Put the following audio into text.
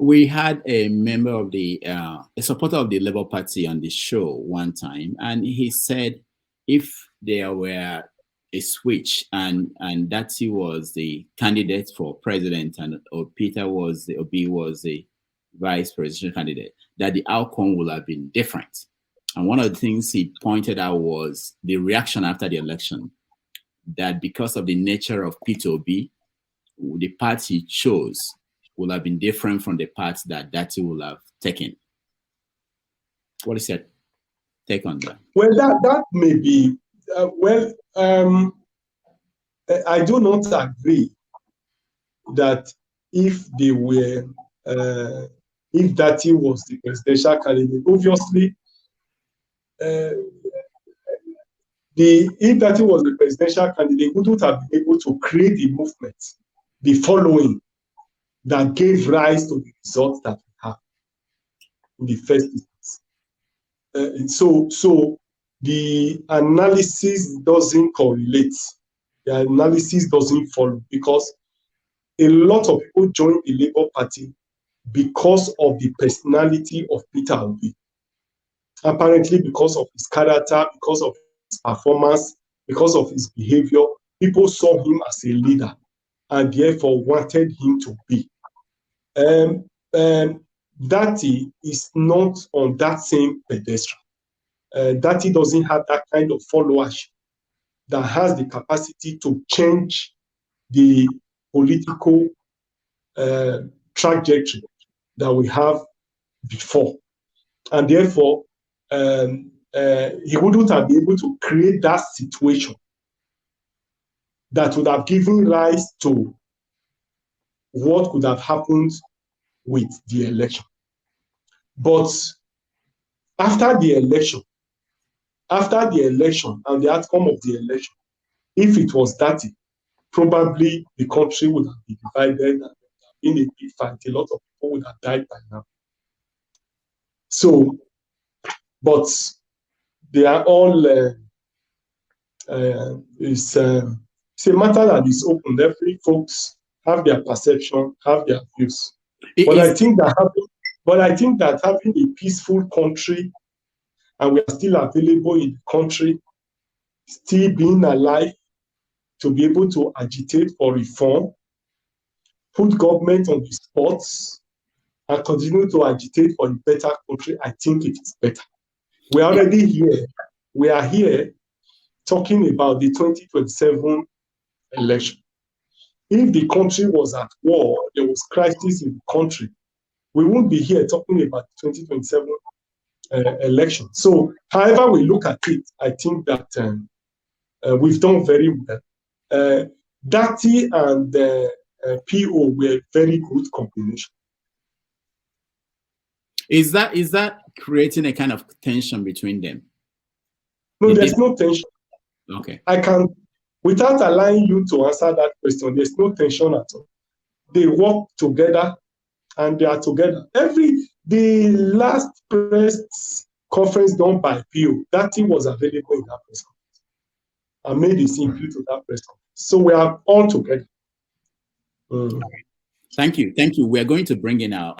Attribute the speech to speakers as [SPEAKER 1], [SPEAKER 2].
[SPEAKER 1] We had a member of a supporter of the Labour Party on the show one time, and he said if there were a switch and Datti was the candidate for president and Obi was the vice presidential candidate, that the outcome would have been different. And one of the things he pointed out was the reaction after the election, that because of the nature of Peter Obi, the path he chose would have been different from the path that Datti would have taken. What is your take on that?
[SPEAKER 2] Well, that may be, I do not agree that if they were, if Datti was the presidential candidate, obviously, if Datti was the presidential candidate, wouldn't have been able to create the movement, the following that gave rise to the results that we have in the first instance. So the analysis doesn't correlate. The analysis doesn't follow, because a lot of people joined the Labour Party because of the personality of Peter Obi. Apparently, because of his character, because of his performance, because of his behavior, people saw him as a leader and therefore wanted him to be. Datti is not on that same pedestal. Datti doesn't have that kind of followership that has the capacity to change the political trajectory that we have before. And therefore, he wouldn't have been able to create that situation that would have given rise to what could have happened with the election. But after the election and the outcome of the election, if it was Datti, probably the country would have been divided and in a big fight. A lot of people would have died by now. So, but they are all, it's a matter that is open. Every folks have their perception, have their views. But I think that having a peaceful country, and we are still available in the country, still being alive, to be able to agitate for reform, put government on the spot, and continue to agitate for a better country, I think it is better. We are already here. We are here talking about the 2027 election. If the country was at war, there was crisis in the country, we won't be here talking about the 2027 election. So, however we look at it, I think that we've done very well. Datti and PO were a very good combination.
[SPEAKER 1] Is that creating a kind of tension between them?
[SPEAKER 2] No, there's no tension.
[SPEAKER 1] Okay.
[SPEAKER 2] I can, without allowing you to answer that question, there's no tension at all. They work together and they are together. The last press conference done by PO, Datti was available in that press conference and made his input to that press conference. So we are all together.
[SPEAKER 1] Thank you. We are going to bring in our